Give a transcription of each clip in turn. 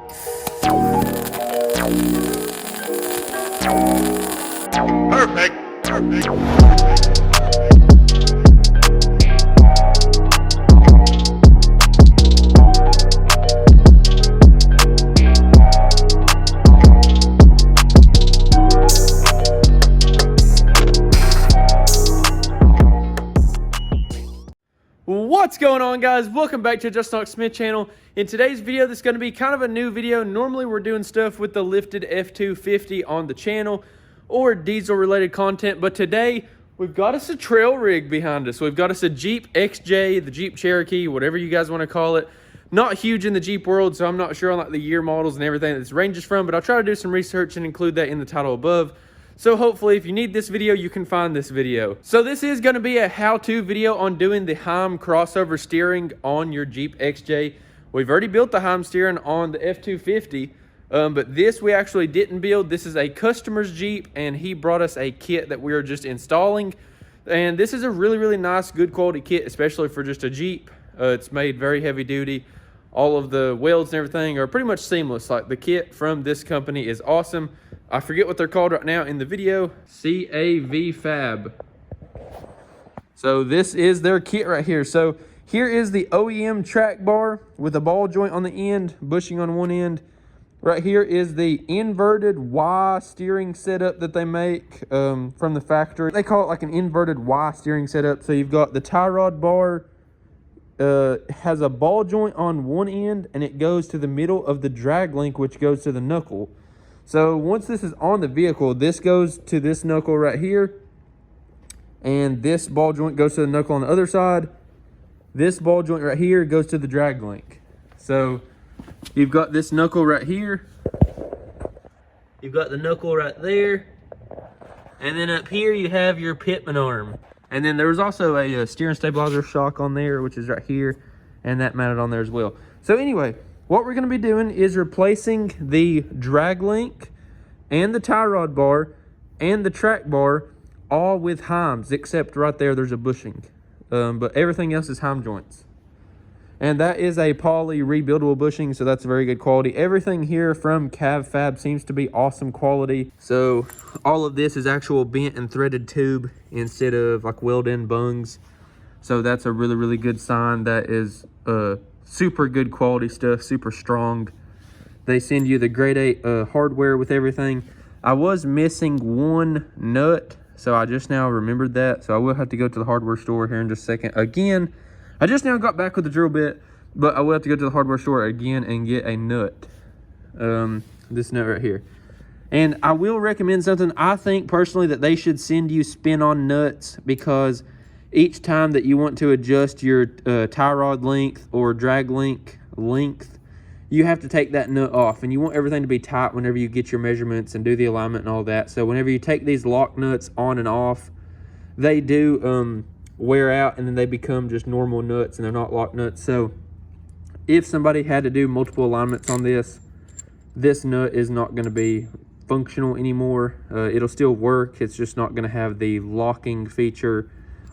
Perfect. What's going on, guys? Welcome back to Just Knox Smith channel. In today's video, this is going to be kind of a new video. Normally we're doing stuff with the lifted F250 on the channel or diesel related content, but today we've got us a trail rig behind us. We've got us a Jeep XJ, the Jeep Cherokee, whatever you guys want to call it. Not huge in the Jeep world, so I'm not sure on like the year models and everything that this ranges from, but I'll try to do some research and include that in the title above. So hopefully if you need this video, you can find this video. So this is going to be a how-to video on doing the Heim crossover steering on your Jeep XJ. We've already built the Heim steering on the F250, but this we actually didn't build. This is a customer's Jeep, and he brought us a kit that we are just installing. And this is a really, really nice, good quality kit, especially for just a Jeep. It's made very heavy duty. All of the welds and everything are pretty much seamless. Like, the kit from this company is awesome. I forget what they're called right now in the video. Cavfab. So this is their kit right here. So here is the OEM track bar with a ball joint on the end, bushing on one end. Right here is the inverted Y steering setup that they make from the factory. They call it like an inverted Y steering setup. So you've got the tie rod bar, has a ball joint on one end, and it goes to the middle of the drag link, which goes to the knuckle. So once this is on the vehicle, this goes to this knuckle right here, and this ball joint goes to the knuckle on the other side. This ball joint right here goes to the drag link. So you've got this knuckle right here, you've got the knuckle right there, and then up here you have your pitman arm. And then there's also a steering stabilizer shock on there, which is right here, and that mounted on there as well. So anyway, what we're going to be doing is replacing the drag link and the tie rod bar and the track bar all with Heims, except right there there's a bushing. But everything else is Heim joints. And that is a poly rebuildable bushing, so that's very good quality. Everything here from Cavfab seems to be awesome quality. So all of this is actual bent and threaded tube instead of like weld-in bungs. So that's a really, really good sign. That is super good quality stuff, super strong. They send you the grade 8 hardware with everything. I was missing one nut, so I just now remembered that. So I will have to go to the hardware store here in just a second. Again, I just now got back with the drill bit, but I will have to go to the hardware store again and get a nut. This nut right here. And I will recommend something. I think personally that they should send you spin-on nuts, because each time that you want to adjust your tie rod length or drag link length, you have to take that nut off, and you want everything to be tight whenever you get your measurements and do the alignment and all that. So whenever you take these lock nuts on and off, they do wear out, and then they become just normal nuts and they're not lock nuts. So if somebody had to do multiple alignments on this, this nut is not going to be functional anymore. It'll still work, it's just not going to have the locking feature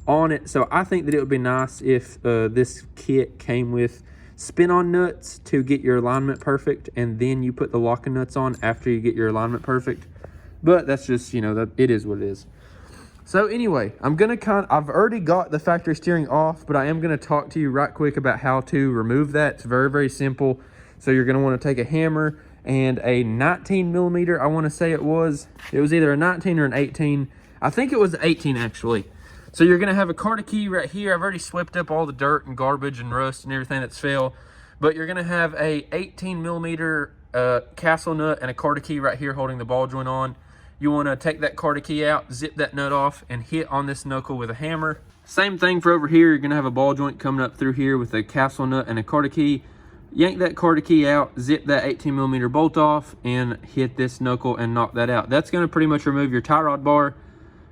on it. So I think that it would be nice if this kit came with spin-on nuts to get your alignment perfect, and then you put the locking nuts on after you get your alignment perfect. But that's just, you know, that it is what it is. So anyway, I've already got the factory steering off, but I am going to talk to you right quick about how to remove that. It's very, very simple. So you're going to want to take a hammer and a 19 millimeter, I want to say it was either a 19 or an 18. I think it was 18 actually. So you're going to have a Carta key right here. I've already swept up all the dirt and garbage and rust and everything that's fell. But you're going to have a 18 millimeter castle nut and a Carta key right here holding the ball joint on. You want to take that Carta key out, zip that nut off, and hit on this knuckle with a hammer. Same thing for over here. You're going to have a ball joint coming up through here with a castle nut and a Carta key. Yank that Carta key out, zip that 18 millimeter bolt off, and hit this knuckle and knock that out. That's going to pretty much remove your tie rod bar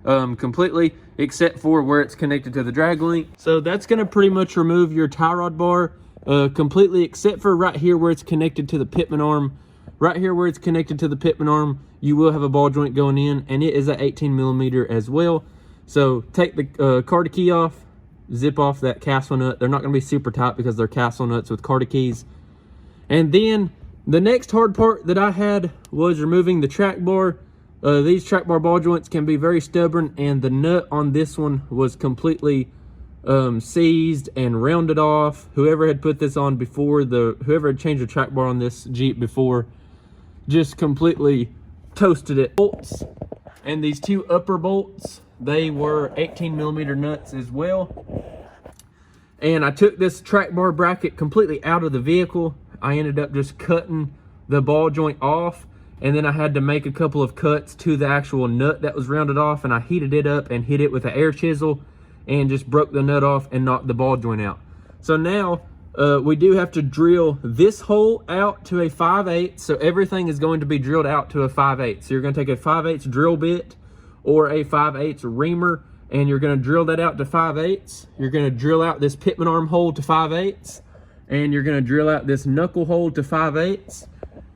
completely, except for where it's connected to the drag link. So that's going to pretty much remove your tie rod bar completely, except for right here where it's connected to the pitman arm. Right here where it's connected to the pitman arm, you will have a ball joint going in, and it is at 18 millimeter as well. So take the Carta key off, zip off that castle nut. They're not going to be super tight because they're castle nuts with Carta keys. And then The next hard part that I had was removing the track bar. These track bar ball joints can be very stubborn, and the nut on this one was completely seized and rounded off. Whoever had put this on before, whoever had changed the track bar on this Jeep before, just completely toasted it. Bolts, and these two upper bolts, they were 18mm nuts as well. And I took this track bar bracket completely out of the vehicle. I ended up just cutting the ball joint off, and then I had to make a couple of cuts to the actual nut that was rounded off, and I heated it up and hit it with an air chisel and just broke the nut off and knocked the ball joint out. So now we do have to drill this hole out to a 5/8. So everything is going to be drilled out to a 5/8. So you're going to take a 5/8 drill bit or a 5/8 reamer, and you're going to drill that out to 5/8. You're going to drill out this pitman arm hole to 5/8, and you're going to drill out this knuckle hole to 5/8.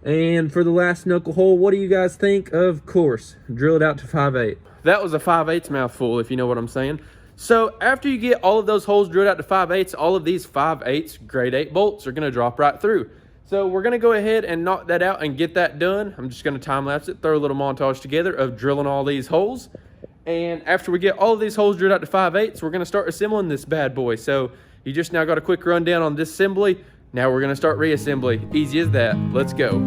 And for the last knuckle hole, what do you guys think? Of course, drill it out to 5/8. That was a 5/8 mouthful, if you know what I'm saying. So after you get all of those holes drilled out to 5/8, all of these 5/8 grade 8 bolts are going to drop right through. So we're going to go ahead and knock that out and get that done. I'm just going to time lapse it, throw a little montage together of drilling all these holes. And after we get all of these holes drilled out to 5/8, we're going to start assembling this bad boy. So you just now got a quick rundown on this assembly. Now we're going to start reassembly. Easy as that. Let's go.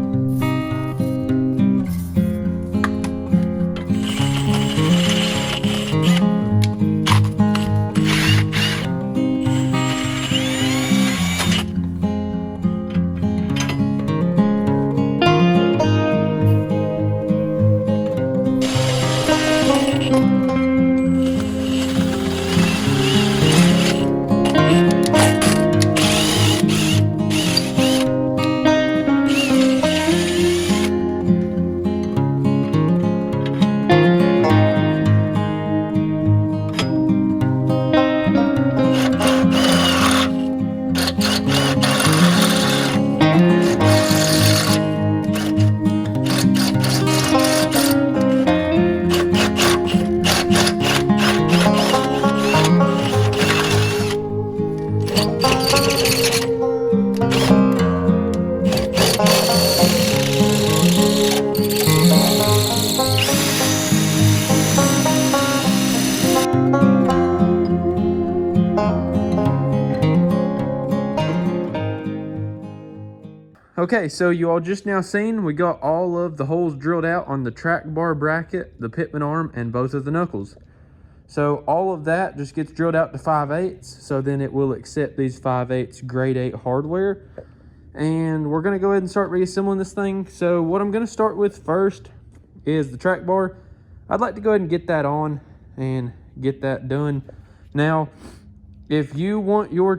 Okay, so you all just now seen we got all of the holes drilled out on the track bar bracket, the pitman arm, and both of the knuckles. So all of that just gets drilled out to 5/8, so then it will accept these 5/8 grade 8 hardware. And we're going to go ahead and start reassembling this thing. So what I'm going to start with first is the track bar. I'd like to go ahead and get that on and get that done. Now, if you want your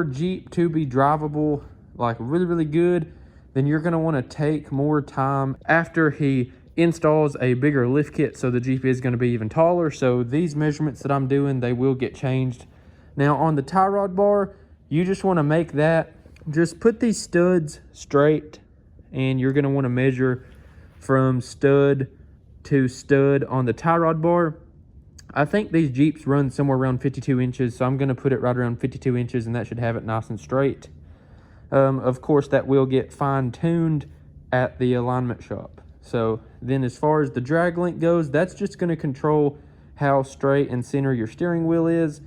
Jeep to be drivable, like really, really good, then you're going to want to take more time after he installs a bigger lift kit, so the Jeep is going to be even taller. So these measurements that I'm doing, they will get changed. Now on the tie rod bar, you just want to make that, just put these studs straight, and you're going to want to measure from stud to stud on the tie rod bar. I think these Jeeps run somewhere around 52 inches, so I'm going to put it right around 52 inches, and that should have it nice and straight. Of course, that will get fine-tuned at the alignment shop. So then as far as the drag link goes, that's just going to control how straight and center your steering wheel is.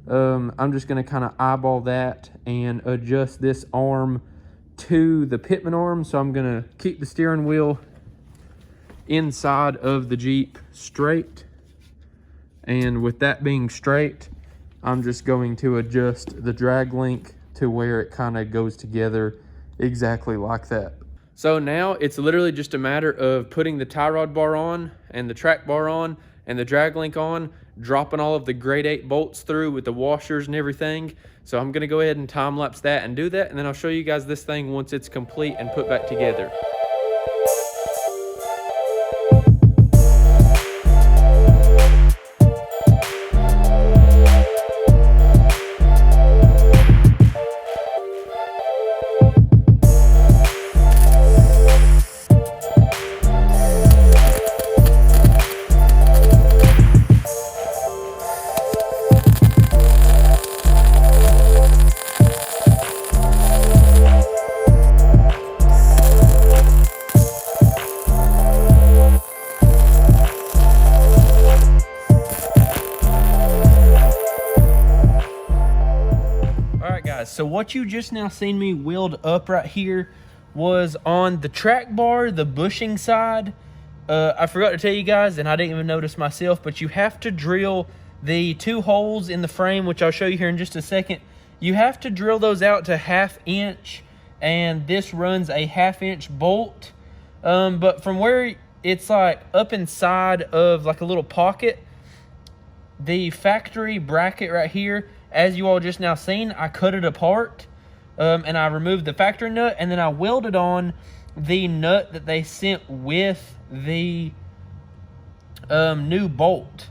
I'm just going to kind of eyeball that and adjust this arm to the pitman arm. So I'm going to keep the steering wheel inside of the Jeep straight. And with that being straight, I'm just going to adjust the drag link to where it kind of goes together exactly like that. So now it's literally just a matter of putting the tie rod bar on and the track bar on and the drag link on, dropping all of the grade 8 bolts through with the washers and everything. So I'm going to go ahead and time lapse that and do that, and then I'll show you guys this thing once it's complete and put back together. so what you just now seen me weld up right here was on the track bar, the bushing side. I forgot to tell you guys, and I didn't even notice myself, but you have to drill the 2 holes in the frame, which I'll show you here in just a second. You have to drill those out to 1/2 inch, and this runs a 1/2 inch bolt. But from where it's like up inside of like a little pocket, the factory bracket right here, as you all just now seen, I cut it apart, and I removed the factory nut, and then I welded on the nut that they sent with the new bolt.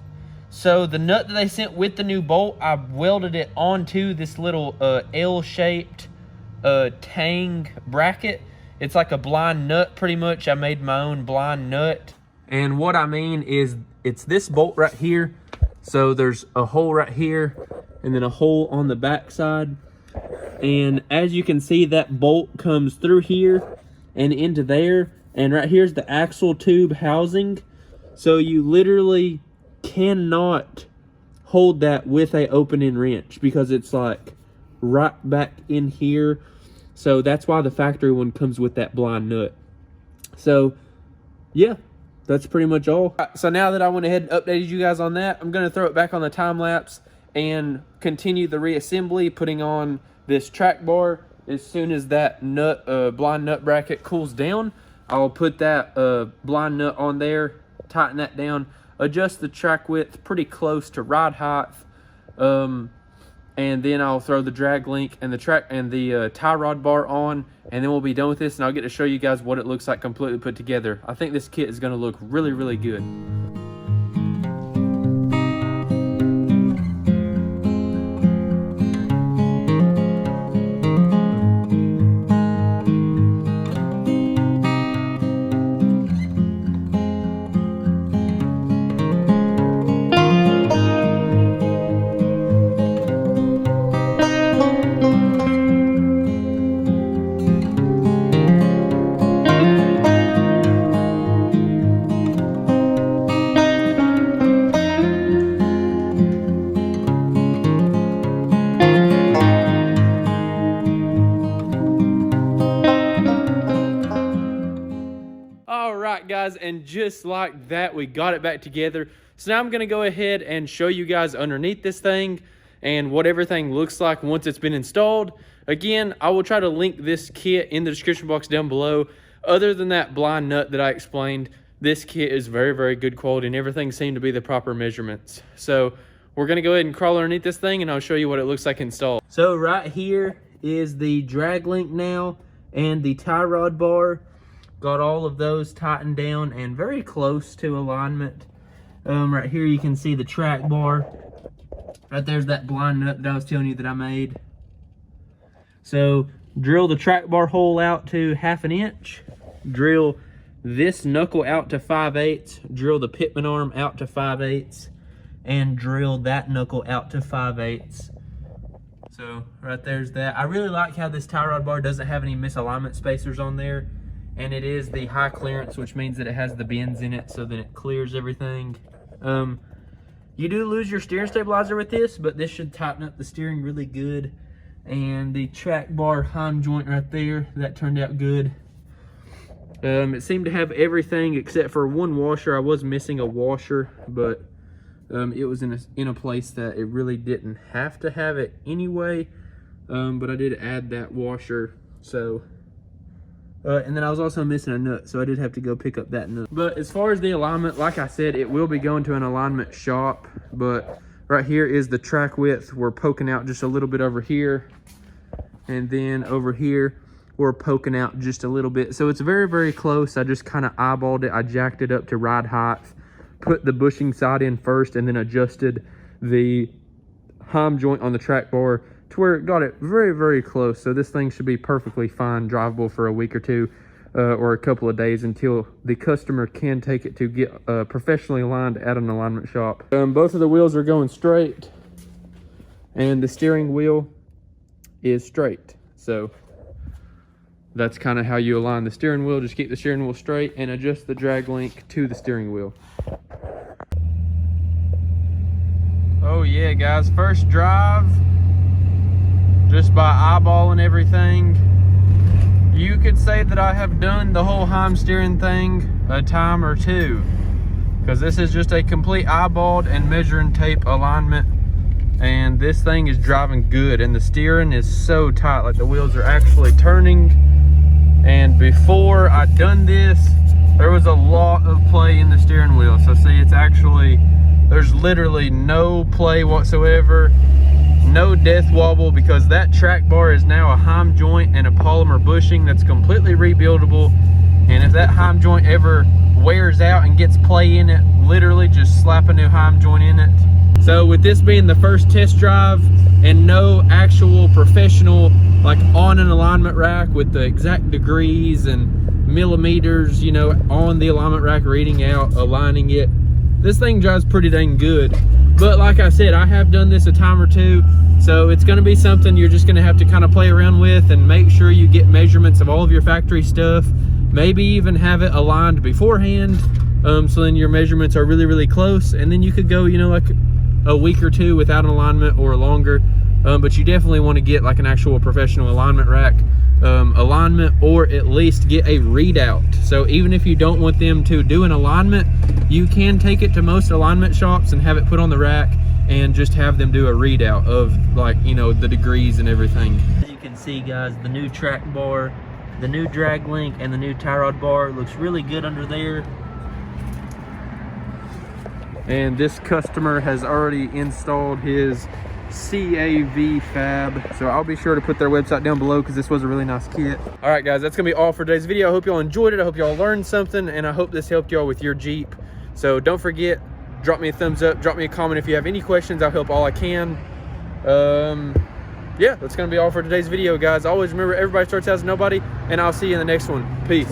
So the nut that they sent with the new bolt, I welded it onto this little L-shaped tang bracket. It's like a blind nut pretty much. I made my own blind nut. And what I mean is it's this bolt right here. So there's a hole right here and then a hole on the back side. And as you can see, that bolt comes through here and into there. And right here's the axle tube housing. So you literally cannot hold that with a open-end wrench because it's like right back in here. So that's why the factory one comes with that blind nut. So yeah, that's pretty much all. So now that I went ahead and updated you guys on that, I'm going to throw it back on the time lapse and continue the reassembly, putting on this track bar. As soon as that nut blind nut bracket cools down, I'll put that blind nut on there, tighten that down, adjust the track width pretty close to ride height, and then I'll throw the drag link and the track and the tie rod bar on, and then we'll be done with this, and I'll get to show you guys what it looks like completely put together. I think this kit is going to look really, really good. Guys, and just like that, we got it back together. So now I'm going to go ahead and show you guys underneath this thing and what everything looks like once it's been installed. Again, I will try to link this kit in the description box down below. Other than that blind nut that I explained, this kit is very, very good quality, and everything seemed to be the proper measurements. So we're going to go ahead and crawl underneath this thing, and I'll show you what it looks like installed. So right here is the drag link now and the tie rod bar. Got all of those tightened down and very close to alignment. Right here you can see the track bar. Right there's that blind nut that I was telling you that I made. So drill the track bar hole out to 1/2 inch. Drill this knuckle out to 5/8. Drill the pitman arm out to 5/8. And drill that knuckle out to 5/8. So right there's that. I really like how this tie rod bar doesn't have any misalignment spacers on there. And it is the high clearance, which means that it has the bends in it so that it clears everything. You do lose your steering stabilizer with this, but this should tighten up the steering really good. And the track bar Heim joint right there, that turned out good. It seemed to have everything except for one washer. I was missing a washer, but it was in a place that it really didn't have to have it anyway. But I did add that washer, so... and then I was also missing a nut, so I did have to go pick up that nut. But as far as the alignment, like I said, it will be going to an alignment shop. But right here is the track width. We're poking out just a little bit over here. And then over here, we're poking out just a little bit. So it's very, very close. I just kind of eyeballed it. I jacked it up to ride height, put the bushing side in first, and then adjusted the Heim joint on the track bar to where it got it very, very close. So this thing should be perfectly fine, drivable for a week or two or a couple of days until the customer can take it to get professionally aligned at an alignment shop. Both of the wheels are going straight and the steering wheel is straight. So that's kind of how you align the steering wheel. Just keep the steering wheel straight and adjust the drag link to the steering wheel. Oh yeah, guys, first drive. just by eyeballing everything. You could say that I have done the whole Heim steering thing a time or two, because this is just a complete eyeballed and measuring tape alignment, and this thing is driving good, and the steering is so tight, like the wheels are actually turning. And before I done this, there was a lot of play in the steering wheel. So see, it's actually, there's literally no play whatsoever, no death wobble, because that track bar is now a Heim joint and a polymer bushing that's completely rebuildable. And if that Heim joint ever wears out and gets play in it, literally just slap a new Heim joint in it. So with this being the first test drive and no actual professional, like on an alignment rack with the exact degrees and millimeters, you know, on the alignment rack reading out, aligning it, this thing drives pretty dang good. But like I said, I have done this a time or two, so it's going to be something you're just going to have to kind of play around with and make sure you get measurements of all of your factory stuff. Maybe even have it aligned beforehand, so then your measurements are really, really close, and then you could go, you know, like a week or two without an alignment or longer. But you definitely want to get like an actual professional alignment rack alignment, or at least get a readout. So even if you don't want them to do an alignment, you can take it to most alignment shops and have it put on the rack and just have them do a readout of, like, you know, the degrees and everything. As you can see, guys, the new track bar, the new drag link, and the new tie rod bar looks really good under there. And this customer has already installed his Cavfab, so I'll be sure to put their website down below because this was a really nice kit. All right, guys, that's gonna be all for today's video. I hope y'all enjoyed it. I hope y'all learned something, and I hope this helped y'all with your Jeep. So don't forget, drop me a thumbs up, drop me a comment if you have any questions. I'll help all I can. Yeah, that's gonna be all for today's video, guys. Always remember, everybody starts as nobody, and I'll see you in the next one. Peace.